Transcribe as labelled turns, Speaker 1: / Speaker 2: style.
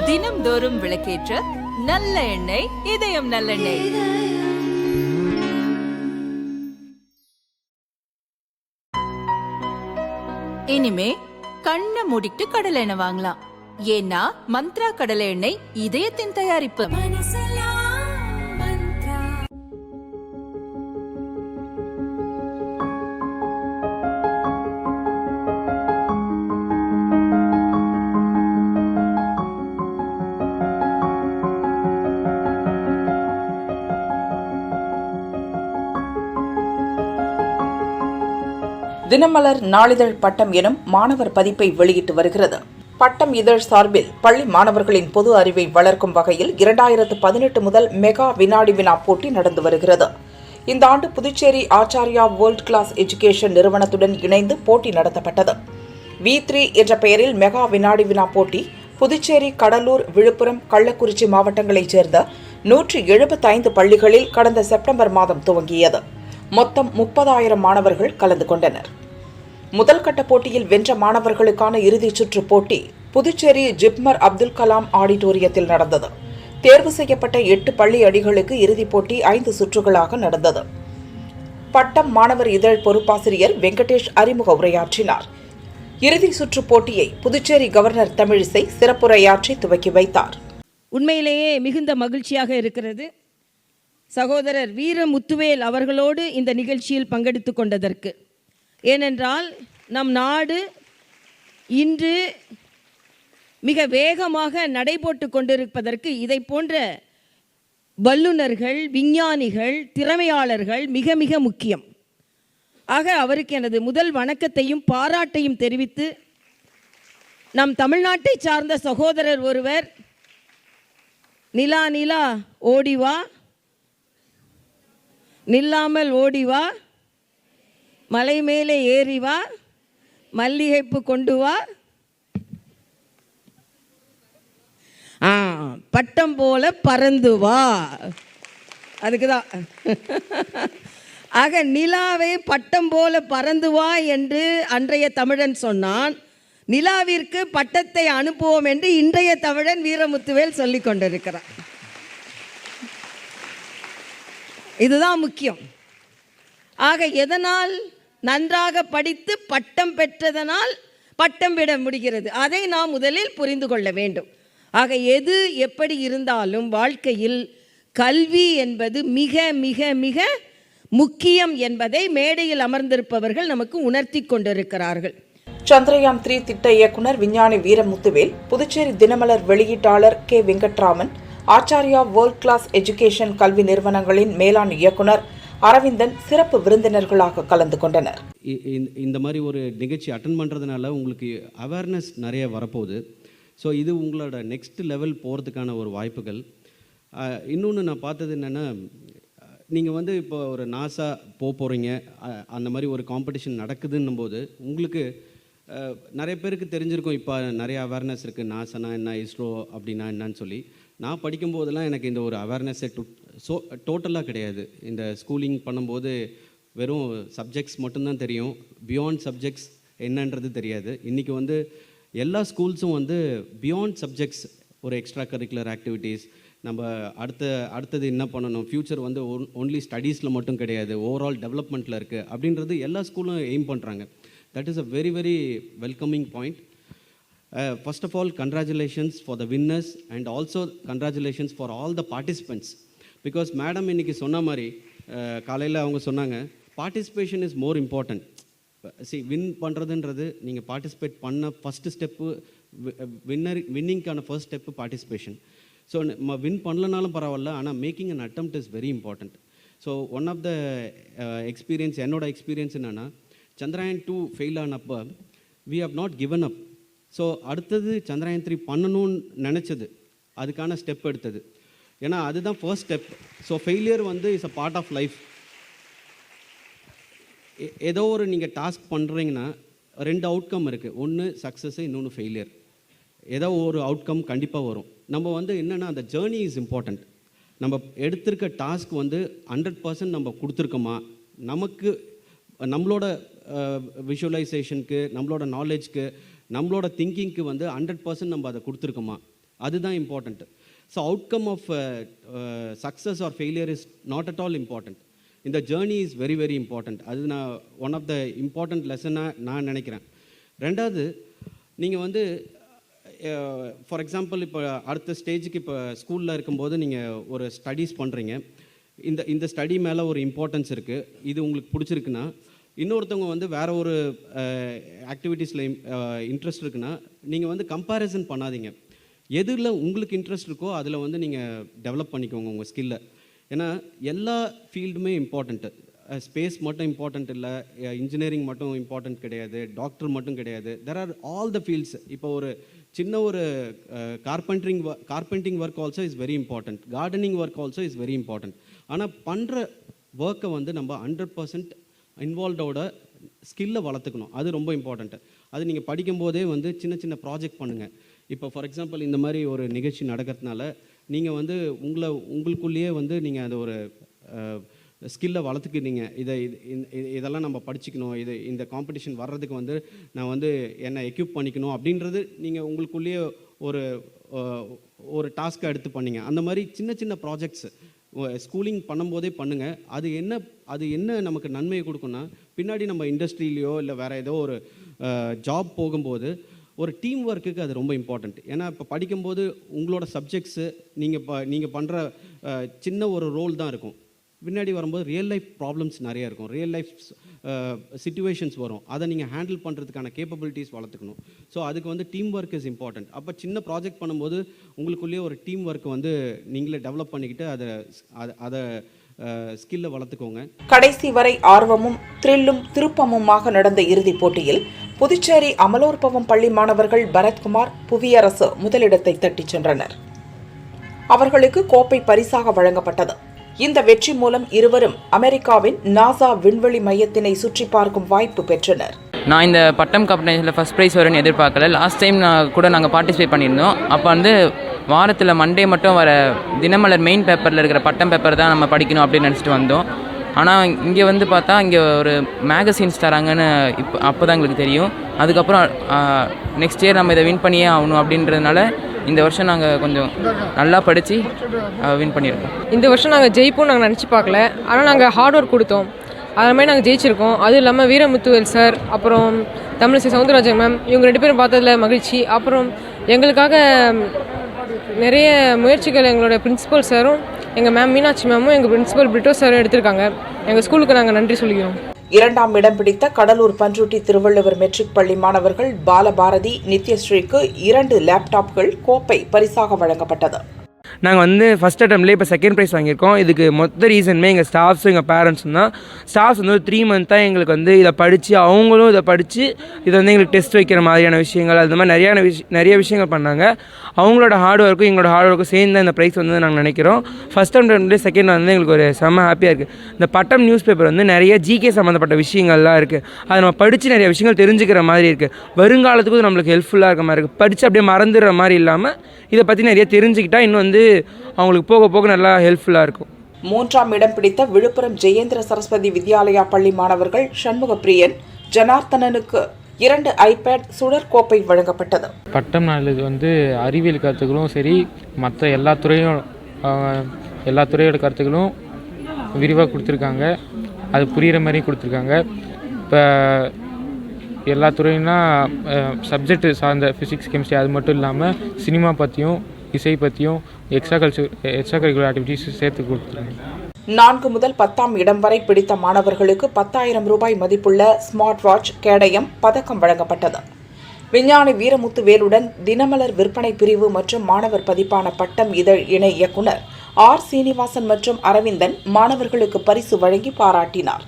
Speaker 1: தினம்தோறும் விளக்கேற்ற நல்ல எண்ணெய், இதயம் நல்லெண்ணெய். இனிமே கண்ணை மூடிட்டு கடலை எண்ணெய் வாங்கலாம். ஏன்னா மந்த்ரா கடலை எண்ணெய் இதயத்தின் தயாரிப்பு.
Speaker 2: தினமலர் நாளிதழ் பட்டம் எனும் மாணவர் பதிப்பை வெளியிட்டு வருகிறது. பட்டம் இதழ் சார்பில் பள்ளி மாணவர்களின் பொது அறிவை வளர்க்கும் வகையில் 2018 முதல் மெகா வினாடி வினா போட்டி நடந்து வருகிறது. இந்த ஆண்டு Puducherry Acharya world class education நிறுவனத்துடன் இணைந்து போட்டி நடத்தப்பட்டது. V3 என்ற பெயரில் மெகா வினாடி வினா போட்டி புதுச்சேரி, கடலூர், விழுப்புரம், கள்ளக்குறிச்சி மாவட்டங்களைச் சேர்ந்த 175 பள்ளிகளில் கடந்த செப்டம்பர் மாதம் துவங்கியது. மொத்தம் 30,000 மாணவர்கள் கலந்து கொண்டனர். முதல் கட்ட போட்டியில் வென்ற மாணவர்களுக்கான இறுதிச் சுற்று போட்டி புதுச்சேரி ஜிப்மர் அப்துல் கலாம் ஆடிட்டோரியத்தில் நடந்தது. தேர்வு செய்யப்பட்ட 8 பள்ளி அணிகளுக்கு இறுதிப் போட்டி 5 சுற்றுகளாக நடந்தது. பட்டம் மாணவர் இதழ் பொறுப்பாசிரியர் வெங்கடேஷ் அறிமுக உரையாற்றினார். இறுதி சுற்று போட்டியை புதுச்சேரி கவர்னர் தமிழிசை சிறப்புரையாற்றி துவக்கி வைத்தார்.
Speaker 3: உண்மையிலேயே மிகுந்த மகிழ்ச்சியாக இருக்கிறது சகோதரர் வீரமுத்துவேல் அவர்களோடு இந்த நிகழ்ச்சியில் பங்கெடுத்து கொண்டதற்கு. ஏனென்றால் நம் நாடு இன்று மிக வேகமாக நடைபோட்டு கொண்டிருப்பதற்கு இதை போன்ற வல்லுநர்கள், விஞ்ஞானிகள், திறமையாளர்கள் மிக மிக முக்கியம். ஆக அவருக்கு எனது முதல் வணக்கத்தையும் பாராட்டையும் தெரிவித்து, நம் தமிழ்நாட்டை சார்ந்த சகோதரர் ஒருவர் நிலா நிலா ஓடிவா, நில்லாமல் ஓடிவா, மலை மேலே ஏறிவா, மல்லிகைப்பு கொண்டு வா, பட்டம் போல பறந்து வா. அதுக்கு தான் ஆக நிலாவை பட்டம் போல பறந்து வா என்று அன்றைய தமிழன் சொன்னான். நிலாவிற்கு பட்டத்தை அனுப்புவோம் என்று இன்றைய தமிழன் வீரமுத்துவேல் சொல்லிக் கொண்டிருக்கிறார். இதுதான் முக்கியம். ஆக எதனால் நன்றாக படித்து பட்டம் பெற்றதனால் பட்டம் விட முடிகிறது, அதை நாம் முதலில் புரிந்து கொள்ள வேண்டும். ஆக எது எப்படி இருந்தாலும் வாழ்க்கையில் கல்வி என்பது மிக மிக மிக முக்கியம் என்பதை மேடையில் அமர்ந்திருப்பவர்கள் நமக்கு உணர்த்தி கொண்டிருக்கிறார்கள்.
Speaker 2: சந்திரயான் 3 திட்ட இயக்குனர் விஞ்ஞானி வீரமுத்துவேல், புதுச்சேரி தினமலர் வெளியீட்டாளர் K Venkatraman, Acharya world class education கல்வி நிறுவனங்களின் மேலாண் இயக்குனர் அரவிந்தன் சிறப்பு விருந்தினர்களாக கலந்து கொண்டனர்.
Speaker 4: இந்த மாதிரி ஒரு நிகழ்ச்சி அட்டன் பண்ணுறதுனால உங்களுக்கு அவேர்னஸ் நிறைய வரப்போகுது. ஸோ இது உங்களோட நெக்ஸ்ட் லெவல் போகிறதுக்கான ஒரு வாய்ப்புகள். இன்னொன்று நான் பார்த்தது என்னென்னா, நீங்கள் இப்போ ஒரு நாசா போகிறீங்க, அந்த மாதிரி ஒரு காம்படிஷன் நடக்குதுன்னும் போது உங்களுக்கு நிறைய பேருக்கு தெரிஞ்சிருக்கும். இப்போ நிறைய அவேர்னஸ் இருக்குது, நாசானா என்ன, இஸ்ரோ அப்படின்னா என்னன்னு சொல்லி. நான் படிக்கும்போதெல்லாம் எனக்கு இந்த ஒரு அவேர்னஸே டோட்டலாக கிடையாது. இந்த ஸ்கூலிங் பண்ணும்போது வெறும் சப்ஜெக்ட்ஸ் மட்டும்தான் தெரியும், பியாண்ட் சப்ஜெக்ட்ஸ் என்னன்றது தெரியாது. இன்றைக்கி எல்லா ஸ்கூல்ஸும் பியாண்ட் சப்ஜெக்ட்ஸ், ஒரு எக்ஸ்ட்ரா கரிக்குலர் ஆக்டிவிட்டீஸ், நம்ம அடுத்தது என்ன பண்ணணும், ஃப்யூச்சர் ஒன்லி ஸ்டடீஸில் மட்டும் கிடையாது, ஓவரால் டெவலப்மெண்ட்டில் இருக்குது அப்படின்றது எல்லா ஸ்கூலும் எய்ம் பண்ணுறாங்க. That is a very very welcoming point. First of all, congratulations for the winners and also congratulations for all the participants. Because madam இன்னைக்கு சொன்ன மாதிரி காலையில் அவங்க சொன்னாங்க, participation is more important. Win பண்ணுறதுன்றது நீங்கள் பார்ட்டிசிபேட் பண்ண ஃபஸ்ட்டு ஸ்டெப்பு, வின்னிங்க்கான first step participation. So win பண்ணலனாலும் பரவாயில்ல, ஆனால் making an attempt is very important. So one of the experience, என்னோட எக்ஸ்பீரியன்ஸ் என்னென்னா, சந்திரயான் 2 ஃபெயில் ஆனப்போ we have not given up. So அடுத்தது சந்திரயான் 3 பண்ணணும்னு நினச்சது, அதுக்கான ஸ்டெப் எடுத்தது. ஏன்னா அதுதான் first step. So failure is a part of life. ஏதோ ஒரு நீங்கள் டாஸ்க் பண்ணுறீங்கன்னா 2 அவுட்கம் இருக்குது, ஒன்று சக்ஸஸ், இன்னொன்று ஃபெயிலியர். ஏதோ ஒரு அவுட்கம் கண்டிப்பாக வரும். நம்ம என்னென்னா அந்த ஜேர்னி இஸ் இம்பார்ட்டண்ட். நம்ம எடுத்திருக்க டாஸ்க் 100% நம்ம கொடுத்துருக்கோமா, நமக்கு நம்மளோட விஷுவலைசேஷனுக்கு, நம்மளோட நாலேஜ்க்கு, நம்மளோட திங்கிங்க்கு வந்து 100% நம்ம அதை கொடுத்துருக்கோமா, அதுதான் important. So outcome of success or failure is not at all important. இந்த journey is very very important. அது நான் ஒன் ஆஃப் த இம்பார்ட்டண்ட் லெசனாக நான் நினைக்கிறேன். ரெண்டாவது, நீங்கள் வந்து ஃபார் எக்ஸாம்பிள் இப்போ அடுத்த ஸ்டேஜுக்கு இப்போ ஸ்கூலில் இருக்கும்போது நீங்கள் ஒரு ஸ்டடீஸ் பண்ணுறீங்க, இந்த ஸ்டடி மேலே ஒரு இம்பார்ட்டன்ஸ் இருக்குது, இது உங்களுக்கு பிடிச்சிருக்குன்னா, இன்னொருத்தவங்க வந்து வேறு ஒரு ஆக்டிவிட்டீஸில் இன்ட்ரெஸ்ட் இருக்குன்னா நீங்கள் வந்து கம்பேரிசன் பண்ணாதீங்க. எதில் உங்களுக்கு இன்ட்ரெஸ்ட் இருக்கோ அதில் வந்து நீங்கள் டெவலப் பண்ணிக்கோங்க உங்கள் ஸ்கில்லை. ஏன்னா எல்லா ஃபீல்டுமே இம்பார்ட்டண்ட்டு. ஸ்பேஸ் மட்டும் இம்பார்ட்டண்ட் இல்லை, இன்ஜினியரிங் மட்டும் இம்பார்ட்டண்ட் கிடையாது, டாக்டர் மட்டும் கிடையாது. There are all the fields. இப்போ ஒரு சின்ன ஒரு carpenting work also is very important, gardening work also is very important. ஆனால் பண்ணுற ஒர்க்கை வந்து நம்ம 100% இன்வால்வ்டோட ஸ்கில்லை வளர்த்துக்கணும். அது ரொம்ப இம்பார்ட்டண்ட்டு. அது நீங்கள் படிக்கும்போதே வந்து சின்ன சின்ன ப்ராஜெக்ட் பண்ணுங்கள். இப்போ ஃபார் எக்ஸாம்பிள் இந்த மாதிரி ஒரு நிகழ்ச்சி நடக்கிறதுனால நீங்கள் வந்து உங்களுக்குள்ளேயே வந்து நீங்கள் அதை ஒரு ஸ்கில்லை வளர்த்துக்கிட்டீங்க. இதெல்லாம் நம்ம படிச்சுக்கணும், இந்த காம்படிஷன் வர்றதுக்கு வந்து நான் வந்து என்னை எக்யூப் பண்ணிக்கணும் அப்படின்றது நீங்கள் உங்களுக்குள்ளேயே ஒரு டாஸ்க்கை எடுத்து பண்ணீங்க. அந்த மாதிரி சின்ன சின்ன ப்ராஜெக்ட்ஸ் ஸ்கூலிங் பண்ணும்போதே பண்ணுங்கள். அது என்ன நமக்கு நன்மையை கொடுக்குன்னா, பின்னாடி நம்ம இண்டஸ்ட்ரியிலையோ இல்லை வேறு ஏதோ ஒரு ஜாப் போகும்போது ஒரு டீம் ஒர்க்குக்கு அது ரொம்ப இம்பார்ட்டண்ட். ஏன்னா இப்போ படிக்கும்போது உங்களோட சப்ஜெக்ட்ஸு நீங்கள் பண்ணுற சின்ன ஒரு ரோல் தான் இருக்கும். பின்னாடி வரும்போது ரியல் லைஃப் ப்ராப்ளம்ஸ் நிறையா இருக்கும், ரியல் லைஃப் சிச்சுவேஷன்ஸ் வரும். அதை நீங்கள் ஹேண்டில் பண்ணுறதுக்கான கேப்பபிலிட்டிஸ் வளர்த்துக்கணும். ஸோ அதுக்கு வந்து டீம் ஒர்க் இஸ் இம்பார்ட்டண்ட். அப்போ சின்ன ப்ராஜெக்ட் பண்ணும்போது உங்களுக்குள்ளேயே ஒரு டீம் ஒர்க் வந்து நீங்களே டெவலப் பண்ணிக்கிட்டு அதை ஸ்கில்லை வளர்த்துக்கோங்க.
Speaker 2: கடைசி வரை ஆர்வமும் த்ரில்லும் திருப்பமுமாக நடந்த இறுதிப் போட்டியில் புதுச்சேரி அமலோற்பவம் பள்ளி மாணவர்கள் பரத்குமார், புவியரசு முதலிடத்தை தட்டிச் சென்றனர். அவர்களுக்கு கோப்பை பரிசாக வழங்கப்பட்டது. இந்த வெற்றி மூலம் இருவரும் அமெரிக்காவின் நாசா விண்வெளி மையத்தினை சுற்றி பார்க்கும் வாய்ப்பு பெற்றனர்.
Speaker 5: நான் இந்த பட்டம் காம்படிஷனில் ஃபஸ்ட் ப்ரைஸ் வரும்னு எதிர்பார்க்கல. லாஸ்ட் டைம் கூட நாங்கள் பார்ட்டிசிபேட் பண்ணியிருந்தோம். அப்போ வந்து வாரத்தில் மண்டே மட்டும் வர தினமலர் மெயின் பேப்பரில் இருக்கிற பட்டம் பேப்பர் தான் நம்ம படிக்கணும் அப்படின்னு நினச்சிட்டு வந்தோம். ஆனால் இங்கே வந்து பார்த்தா இங்கே ஒரு மேகசின்ஸ் தராங்கன்னு அப்போ தான் எங்களுக்கு தெரியும். அதுக்கப்புறம் நெக்ஸ்ட் இயர் நம்ம இதை வின் பண்ணியே ஆகணும் அப்படின்றதுனால இந்த வருஷம் நாங்கள் கொஞ்சம் நல்லா படித்து வின் பண்ணியிருக்கோம்.
Speaker 6: இந்த வருஷம் நாங்கள் ஜெயிப்போம் நாங்கள் நினச்சி பார்க்கல. ஆனால் நாங்கள் ஹார்ட் ஒர்க் கொடுத்தோம், அது மாதிரி நாங்கள் ஜெயிச்சிருக்கோம். அதுவும் இல்லாமல் வீரமுத்துவேல் சார், அப்புறம் தமிழிசை சவுந்தரராஜன் மேம், இவங்க 2 பேரும் பார்த்ததில் மகிழ்ச்சி. அப்புறம் எங்களுக்காக நிறைய முயற்சிகள் எங்களோட பிரின்சிபல் சாரும், எங்கள் மேம் மீனாட்சி மேமும், எங்கள் பிரின்சிபல் பிரிட்டோ சாரும் எடுத்திருக்காங்க. எங்கள் ஸ்கூலுக்கு நாங்கள் நன்றி சொல்லிக்கிறோம்.
Speaker 2: 2ஆம் இடம் பிடித்த கடலூர் பன்ருட்டி திருவள்ளுவர் மெட்ரிக் பள்ளி மாணவர்கள் பாலபாரதி, நித்யஸ்ரீக்கு 2 லேப்டாப்கள் கோப்பை பரிசாக வழங்கப்பட்டது.
Speaker 7: நாங்கள் வந்து ஃபஸ்ட் அட்டம்ப்ட்லேயே இப்போ செகண்ட் ப்ரைஸ் வாங்கியிருக்கோம். இதுக்கு மொத்த ரீசனுமே எங்கள் ஸ்டாஃப்ஸும் எங்கள் பேரண்ட்ஸும் தான். ஸ்டாஃப்ஸ் வந்து ஒரு 3 மந்த்தாக எங்களுக்கு வந்து இதை படித்து, அவங்களும் இதை படித்து இதை வந்து எங்களுக்கு டெஸ்ட் வைக்கிற மாதிரியான விஷயங்கள், அது மாதிரி நிறைய விஷயங்கள் பண்ணாங்க. அவங்களோட ஹார்ட் ஒர்க்கும் எங்களோட ஹார்ட் ஒர்க்கும் சேர்ந்து தான் இந்த ப்ரைஸ் வந்து நாங்கள் நினைக்கிறோம். ஃபஸ்ட் அட்டம்ப்ட்லேயே செகண்ட் வந்து எங்களுக்கு ஒரு செம்ம ஹாப்பியாக இருக்குது. இந்த பட்டம் நியூஸ் பேப்பர் வந்து நிறைய ஜிகே சம்மந்தப்பட்ட விஷயங்கள்லாம் இருக்குது. அதை நம்ம படித்து நிறைய விஷயங்கள் தெரிஞ்சுக்கிற மாதிரி இருக்குது. வருங்காலத்துக்கும் நம்மளுக்கு ஹெல்ப்ஃபுல்லாக இருக்க மாதிரி இருக்குது. படித்து அப்படியே மறந்துடுற மாதிரி இல்லாமல் இதை பற்றி நிறைய தெரிஞ்சுக்கிட்டா இன்னும் வந்து அவங்களுக்கு போக போக நல்லா ஹெல்ப்ஃபுல்லாக இருக்கும்.
Speaker 2: 3ஆம் இடம் பிடித்த விழுப்புரம் ஜெயேந்திர சரஸ்வதி வித்யாலயா பள்ளி மாணவர்கள் சண்முகப்பிரியன், ஜனார்த்தனனுக்கு 2 ஐபேட் சுடர் கோப்பை வழங்கப்பட்டது.
Speaker 8: பட்டம் நாள் வந்து அறிவியல் கருத்துக்களும் சரி, மற்ற எல்லா துறையோட கருத்துக்களும் விரிவாக கொடுத்துருக்காங்க. அது புரிகிற மாதிரி கொடுத்துருக்காங்க. இப்போ எல்லா துறையினா சப்ஜெக்ட் சார்ந்த ஃபிசிக்ஸ், கெமிஸ்ட்ரி அது மட்டும் இல்லாமல் சினிமா பற்றியும் இசை பற்றியும் எக்ஸ்ட்ரா கரிக்குலர் ஆக்டிவிட்டிஸ் சேர்த்து கொடுத்துருக்காங்க.
Speaker 2: 4 முதல் 10ஆம் இடம் வரை பிடித்த மாணவர்களுக்கு 10,000 ரூபாய் மதிப்புள்ள ஸ்மார்ட் வாட்ச், கேடயம், பதக்கம் வழங்கப்பட்டது. விஞ்ஞானி வீரமுத்து வேலுடன் தினமலர் விற்பனை பிரிவு மற்றும் மாணவர் பதிப்பான பட்டம் இதழ் இணை இயக்குனர் ஆர். சீனிவாசன் மற்றும் அரவிந்தன் மாணவர்களுக்கு பரிசு வழங்கி பாராட்டினார்.